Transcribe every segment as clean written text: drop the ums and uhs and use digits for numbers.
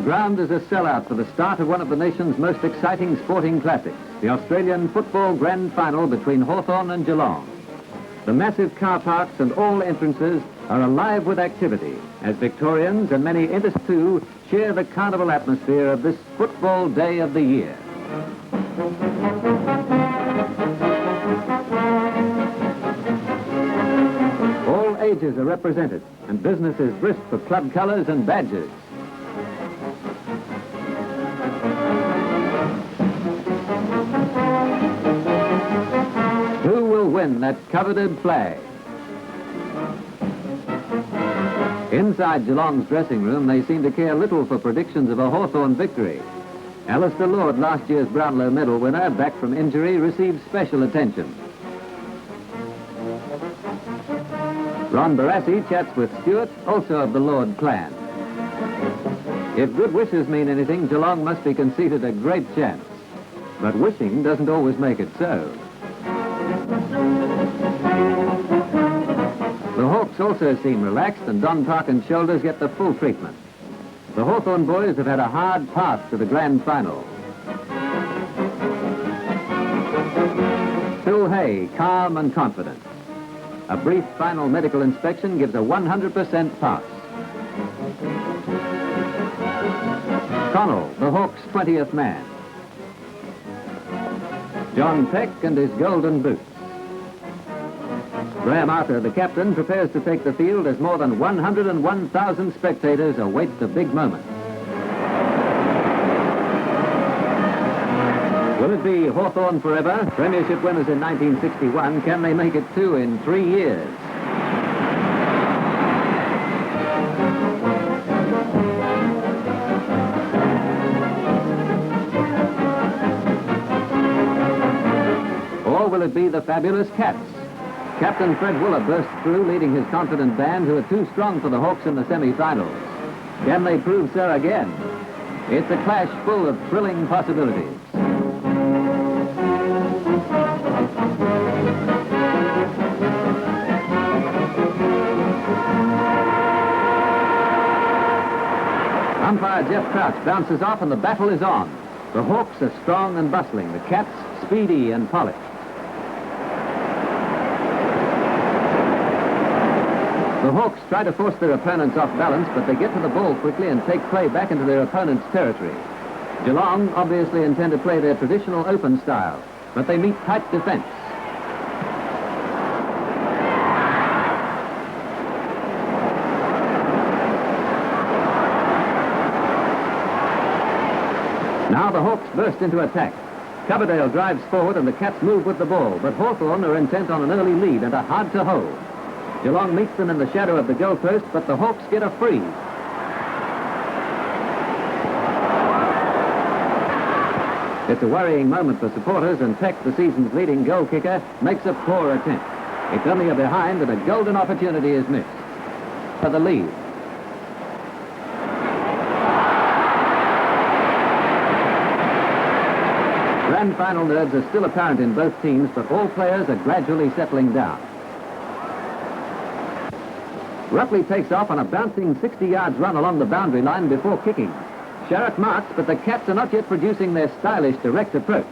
ground is a sellout for the start of one of the nation's most exciting sporting classics, the Australian Football Grand Final between Hawthorn and Geelong. The massive car parks and all entrances are alive with activity as Victorians and many interested too share the carnival atmosphere of this football day of the year. All ages are represented and business is brisk for club colours and badges. Who will win that coveted flag? Inside Geelong's dressing room, they seem to care little for predictions of a Hawthorn victory. Alistair Lord, last year's Brownlow medal winner, back from injury, received special attention. Ron Barassi chats with Stewart, also of the Lord clan. If good wishes mean anything, Geelong must be conceded a great chance. But wishing doesn't always make it so. The Hawks also seem relaxed and Don Parkin's shoulders get the full treatment. The Hawthorn boys have had a hard path to the grand final. Phil Hay, calm and confident. A brief final medical inspection gives a 100% pass. Connell, the Hawks' 20th man. John Peck and his golden boots. Graham Arthur, the captain, prepares to take the field as more than 101,000 spectators await the big moment. Will it be Hawthorn forever? Premiership winners in 1961. Can they make it two in 3 years? Or will it be the fabulous Cats? Captain Fred Wooler burst through, leading his confident band, who are too strong for the Hawks in the semi-finals. Can they prove so again? It's a clash full of thrilling possibilities. Umpire Jeff Crouch bounces off and the battle is on. The Hawks are strong and bustling, the Cats speedy and polished. The Hawks try to force their opponents off balance, but they get to the ball quickly and take play back into their opponent's territory. Geelong obviously intend to play their traditional open style, but they meet tight defence. Now the Hawks burst into attack. Coverdale drives forward and the Cats move with the ball, but Hawthorn are intent on an early lead and are hard to hold. Geelong meets them in the shadow of the goalpost, but the Hawks get a freeze. It's a worrying moment for supporters, and Peck, the season's leading goal kicker, makes a poor attempt. It's only a behind and a golden opportunity is missed. For the lead. Grand final nerves are still apparent in both teams, but all players are gradually settling down. Ruffley takes off on a bouncing 60 yards run along the boundary line before kicking. Sharrock marks, but the Cats are not yet producing their stylish direct approach.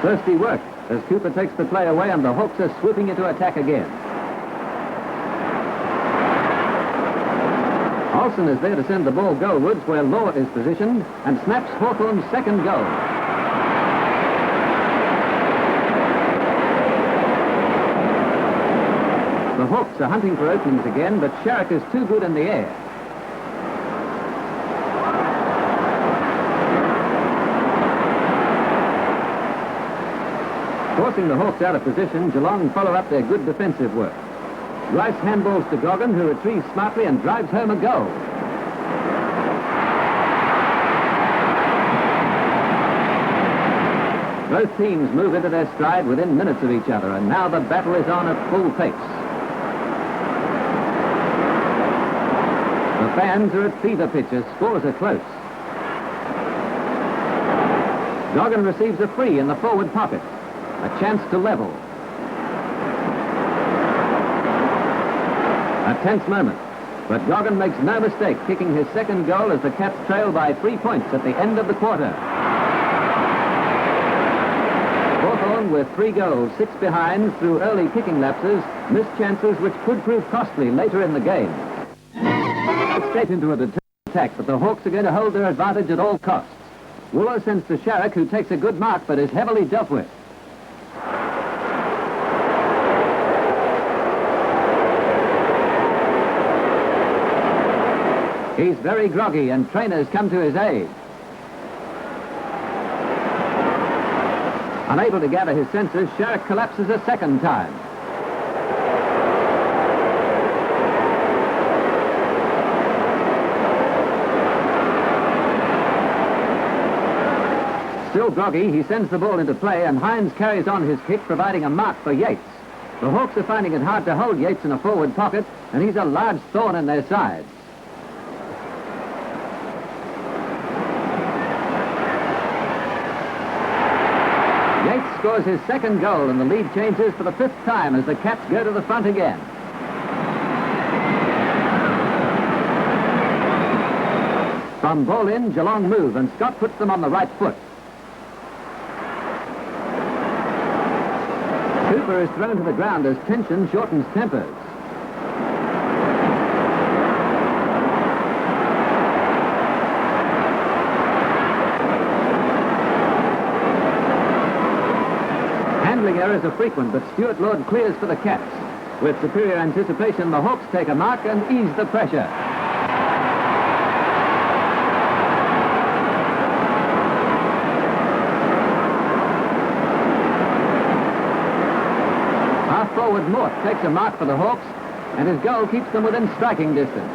Thirsty work as Cooper takes the play away and the Hawks are swooping into attack again. Olsen is there to send the ball goalwards where Law is positioned and snaps Hawthorn's second goal. The Hawks are hunting for openings again, but Sharrock is too good in the air. Forcing the Hawks out of position, Geelong follow up their good defensive work. Rice handballs to Goggin, who retrieves smartly and drives home a goal. Both teams move into their stride within minutes of each other, and now the battle is on at full pace. The fans are at fever pitch as scores are close. Goggin receives a free in the forward pocket. A chance to level. A tense moment. But Goggin makes no mistake, kicking his second goal as the Cats trail by 3 points at the end of the quarter. Hawthorn, with 3 goals, 6 behind through early kicking lapses, missed chances which could prove costly later in the game. Straight into a determined attack, but the Hawks are going to hold their advantage at all costs. Wooler sends to Sharrock, who takes a good mark but is heavily dealt with. He's very groggy and trainers come to his aid. Unable to gather his senses, Sharrock collapses a second time. Still groggy, he sends the ball into play and Hines carries on his kick, providing a mark for Yates. The Hawks are finding it hard to hold Yates in a forward pocket, and he's a large thorn in their sides. Yates scores his second goal and the lead changes for the 5th time as the Cats go to the front again. From ball in, Geelong move and Scott puts them on the right foot. Cooper is thrown to the ground as tension shortens tempers. Handling errors are frequent, but Stuart Lord clears for the Cats. With superior anticipation, the Hawks take a mark and ease the pressure. Half-forward Mort takes a mark for the Hawks, and his goal keeps them within striking distance.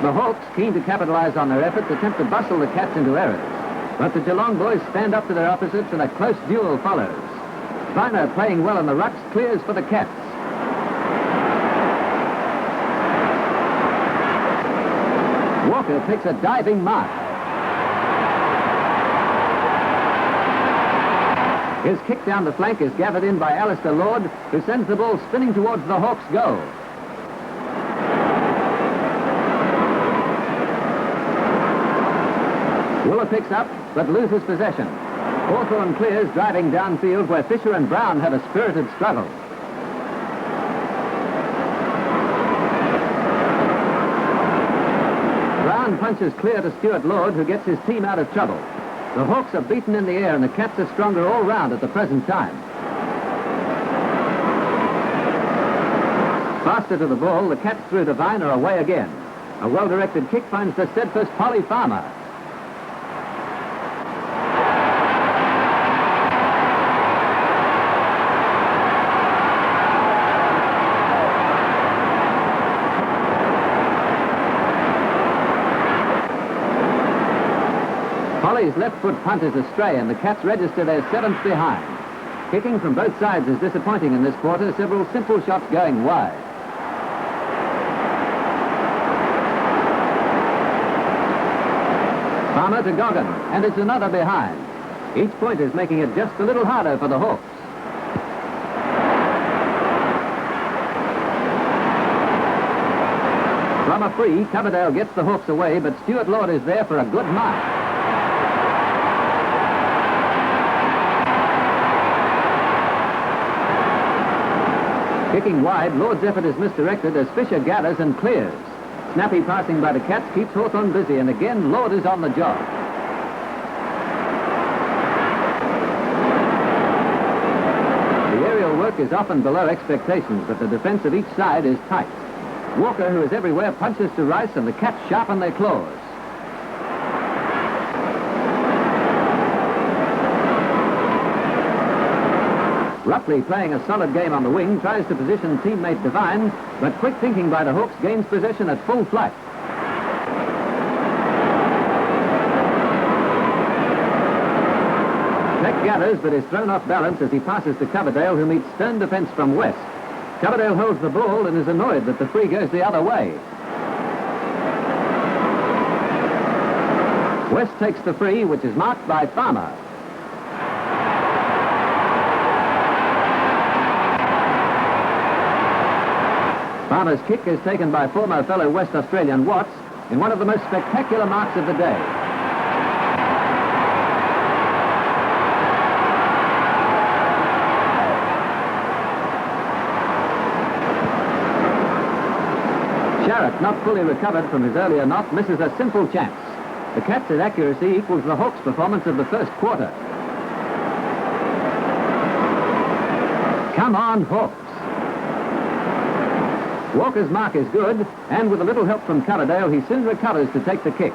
The Hawks, keen to capitalize on their efforts, attempt to bustle the Cats into errors. But the Geelong boys stand up to their opposites and a close duel follows. Viner, playing well in the rucks, clears for the Cats. Walker takes a diving mark. His kick down the flank is gathered in by Alistair Lord, who sends the ball spinning towards the Hawks' goal. Wooler picks up, but loses possession. Hawthorn clears, driving downfield where Fisher and Brown have a spirited struggle. Brown punches clear to Stuart Lord, who gets his team out of trouble. The Hawks are beaten in the air and the Cats are stronger all round at the present time. Faster to the ball, the Cats through to Viner, away again. A well-directed kick finds the steadfast Polly Farmer. Polly's left foot punt is astray and the Cats register their 7th behind. Kicking from both sides is disappointing in this quarter, several simple shots going wide. Farmer to Goggin, and it's another behind. Each point is making it just a little harder for the Hawks. From a free, Coverdale gets the Hawks away, but Stuart Lord is there for a good mark. Kicking wide, Lord's effort is misdirected as Fisher gathers and clears. Snappy passing by the Cats keeps Hawthorn busy, and again Lord is on the job. The aerial work is often below expectations, but the defense of each side is tight. Walker, who is everywhere, punches to Rice, and the Cats sharpen their claws. Rupley, playing a solid game on the wing, tries to position teammate Devine, but quick thinking by the Hawks gains possession at full flight. Peck gathers, but is thrown off balance as he passes to Coverdale, who meets stern defense from West. Coverdale holds the ball and is annoyed that the free goes the other way. West takes the free, which is marked by Farmer. Farmer's kick is taken by former fellow West Australian Watts in one of the most spectacular marks of the day. Sharrett, not fully recovered from his earlier knock, misses a simple chance. The Cats' accuracy equals the Hawks' performance of the first quarter. Come on, Hawks. Walker's mark is good, and with a little help from Coverdale, he soon recovers to take the kick.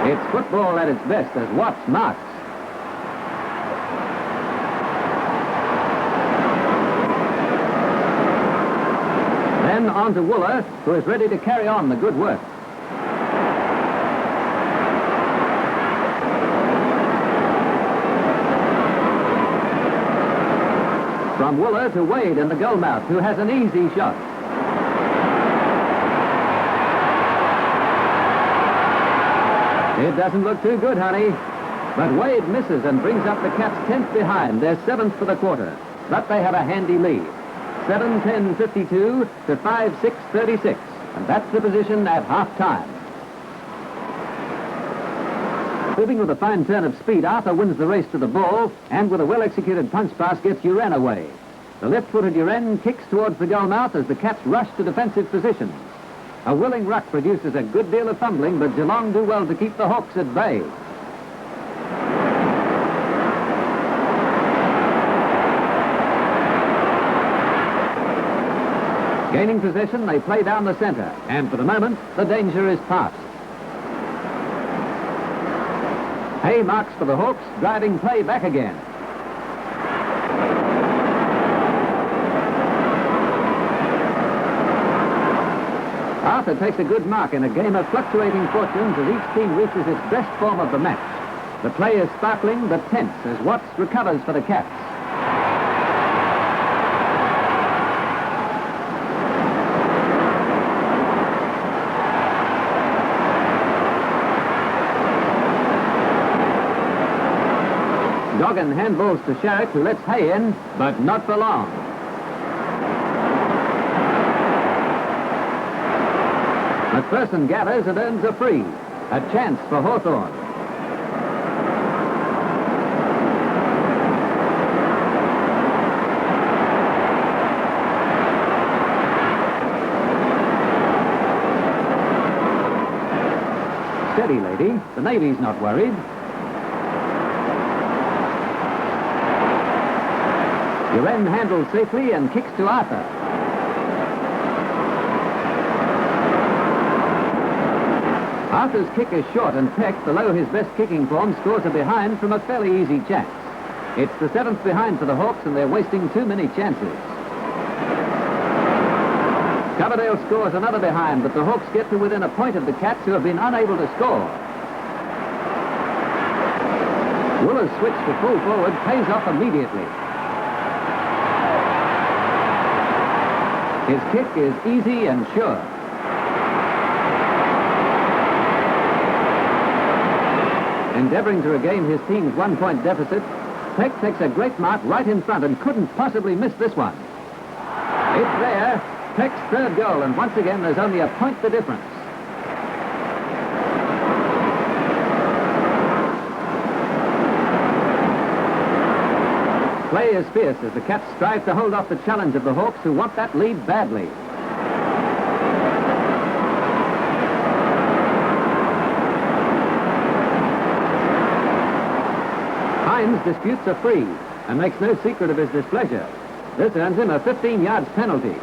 It's football at its best as Watts marks. Then on to Wooler, who is ready to carry on the good work. From Wooler to Wade in the goal mouth, who has an easy shot. It doesn't look too good, honey. But Wade misses and brings up the Cats 10th behind. They're 7th for the quarter. But they have a handy lead. 7-10-52 to 5-6-36. And that's the position at half-time. Moving with a fine turn of speed, Arthur wins the race to the ball, and with a well-executed punch pass gets Uren away. The left-footed Uren kicks towards the goal mouth as the Cats rush to defensive positions. A willing ruck produces a good deal of fumbling, but Geelong do well to keep the Hawks at bay. Gaining possession, they play down the centre, and for the moment, the danger is past. Hay marks for the Hawks, driving play back again. Arthur takes a good mark in a game of fluctuating fortunes as each team reaches its best form of the match. The play is sparkling but tense as Watts recovers for the Cats. Goggin handballs to Sharrett, who lets Hay in, but not for long. McPherson gathers and earns a free. A chance for Hawthorn. Steady, lady. The Navy's not worried. Uren handles safely and kicks to Arthur. Arthur's kick is short, and Peck, below his best kicking form, scores a behind from a fairly easy chance. It's the 7th behind for the Hawks, and they're wasting too many chances. Coverdale scores another behind, but the Hawks get to within a point of the Cats, who have been unable to score. Wooler's switch to full forward pays off immediately. His kick is easy and sure. Endeavoring to regain his team's 1-point deficit, Peck takes a great mark right in front and couldn't possibly miss this one. It's there. Peck's third goal, and once again there's only a point the difference. Play is fierce as the Cats strive to hold off the challenge of the Hawks, who want that lead badly. Hines disputes a free and makes no secret of his displeasure. This earns him a 15 yards penalty.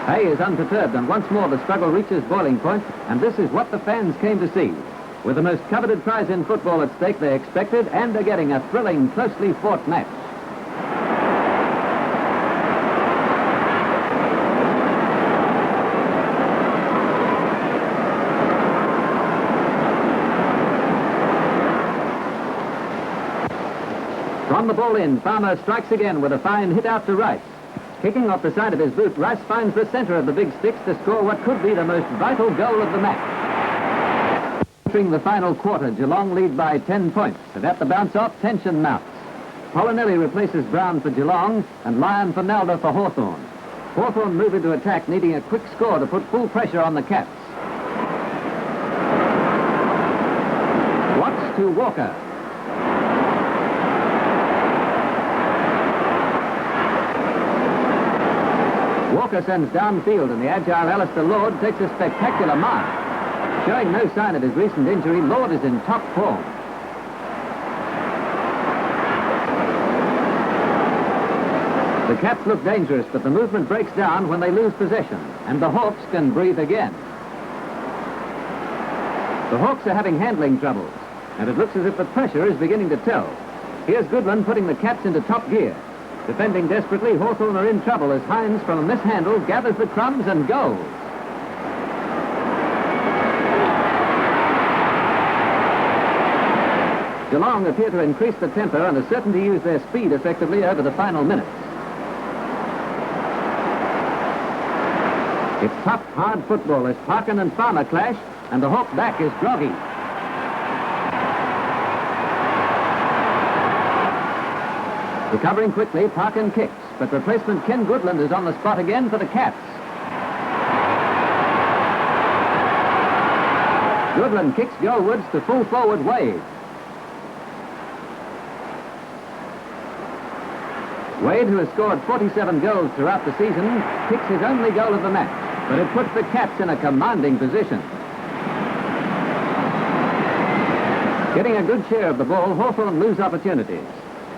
Hay is unperturbed, and once more the struggle reaches boiling point, and this is what the fans came to see. With the most coveted prize in football at stake, they expected and are getting a thrilling, closely fought match. From the ball in, Farmer strikes again with a fine hit out to right. Kicking off the side of his boot, Rice finds the centre of the big sticks to score what could be the most vital goal of the match. Entering the final quarter, Geelong lead by 10 points, and at the bounce-off, tension mounts. Polinelli replaces Brown for Geelong, and Lyon for Nalder for Hawthorn. Hawthorn move into attack, needing a quick score to put full pressure on the Cats. Watts to Walker. Walker sends downfield, and the agile Alistair Lord takes a spectacular mark. Showing no sign of his recent injury, Lord is in top form. The Cats look dangerous, but the movement breaks down when they lose possession, and the Hawks can breathe again. The Hawks are having handling troubles, and it looks as if the pressure is beginning to tell. Here's Goodland putting the Cats into top gear. Defending desperately, Hawthorn are in trouble as Hines, from a mishandle, gathers the crumbs and goes. Geelong appear to increase the tempo and are certain to use their speed effectively over the final minutes. It's tough, hard football as Parkin and Farmer clash, and the Hawk back is groggy. Recovering quickly, Parkin kicks, but replacement Ken Goodland is on the spot again for the Cats. Goodland kicks goalwards to full forward Wade. Wade, who has scored 47 goals throughout the season, kicks his only goal of the match, but it puts the Cats in a commanding position. Getting a good share of the ball, Hawthorn lose opportunities.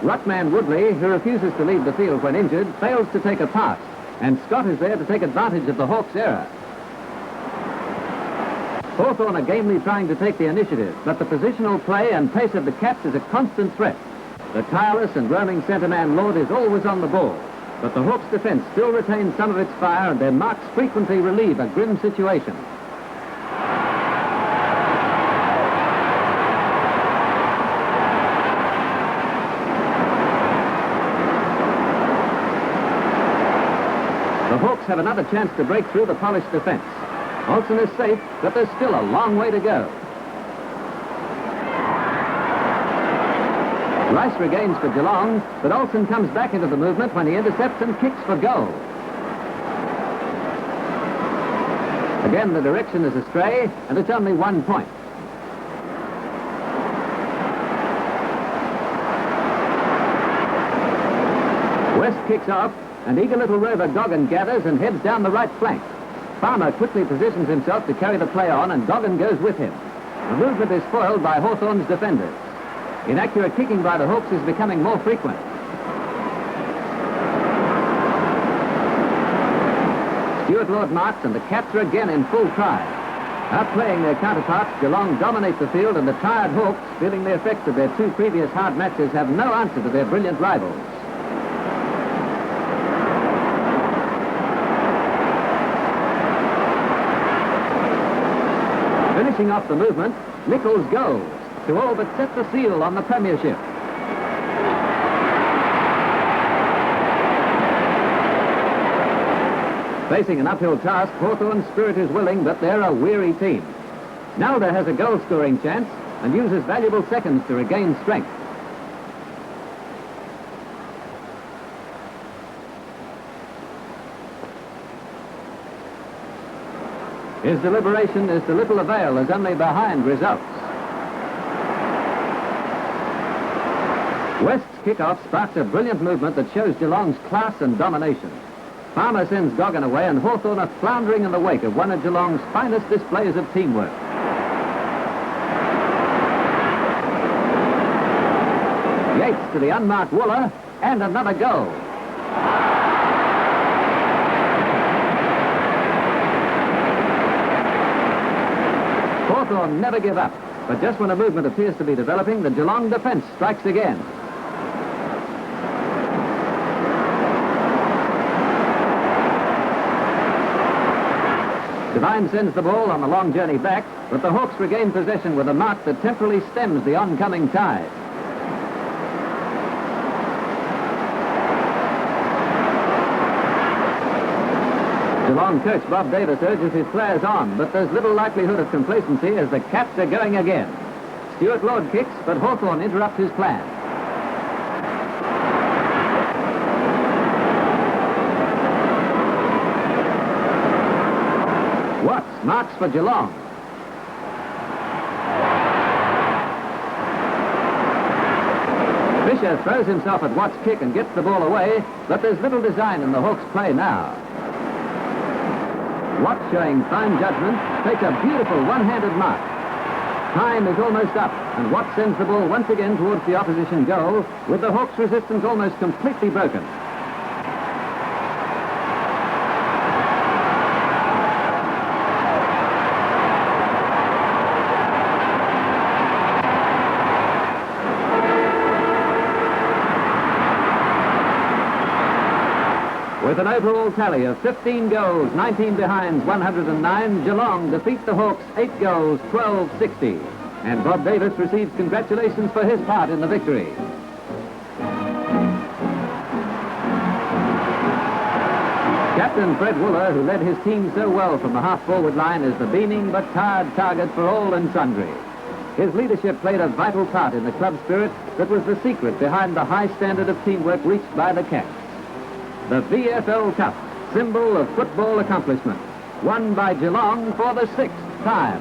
Ruckman Woodley, who refuses to leave the field when injured, fails to take a pass, and Scott is there to take advantage of the Hawks' error. Hawthorn are gamely trying to take the initiative, but the positional play and pace of the Cats is a constant threat. The tireless and roaming centre man Lord is always on the ball, but the Hawks' defence still retains some of its fire, and their marks frequently relieve a grim situation. The Hawks have another chance to break through the polished defence. Olsen is safe, but there's still a long way to go. Rice regains for Geelong, but Olsen comes back into the movement when he intercepts and kicks for goal. Again, the direction is astray, and it's only 1 point. West kicks off, and eager little rover Goggin gathers and heads down the right flank. Farmer quickly positions himself to carry the play on, and Goggin goes with him. The movement is foiled by Hawthorn's defenders. Inaccurate kicking by the Hawks is becoming more frequent. Stuart Lord marks, and the Cats are again in full cry. Outplaying their counterparts, Geelong dominate the field, and the tired Hawks, feeling the effects of their 2 previous hard matches, have no answer to their brilliant rivals. Finishing off the movement, Nichols goes to all but set the seal on the premiership. Facing an uphill task, Hawthorn's spirit is willing, but they're a weary team. Nalder has a goal-scoring chance and uses valuable seconds to regain strength. His deliberation is to little avail, as only behind results. West's kickoff sparks a brilliant movement that shows Geelong's class and domination. Farmer sends Goggin away, and Hawthorn are floundering in the wake of one of Geelong's finest displays of teamwork. Yates to the unmarked Wooler, and another goal. Hawthorn never give up, but just when a movement appears to be developing, the Geelong defence strikes again. Devine sends the ball on the long journey back, but the Hawks regain possession with a mark that temporarily stems the oncoming tide. Geelong coach Bob Davis urges his players on, but there's little likelihood of complacency as the Cats are going again. Stuart Lord kicks, but Hawthorn interrupts his plan. Watts marks for Geelong. Fisher throws himself at Watts' kick and gets the ball away, but there's little design in the Hawks' play now. Watts, showing fine judgment, takes a beautiful one-handed mark. Time is almost up, and Watts sends the ball once again towards the opposition goal, with the Hawks' resistance almost completely broken. With an overall tally of 15 goals, 19 behinds, 109, Geelong defeat the Hawks 8 goals, 12-60. And Bob Davis receives congratulations for his part in the victory. Captain Fred Wooler, who led his team so well from the half-forward line, is the beaming but tired target for all and sundry. His leadership played a vital part in the club spirit that was the secret behind the high standard of teamwork reached by the Cats. The VFL Cup, symbol of football accomplishment, won by Geelong for the 6th time.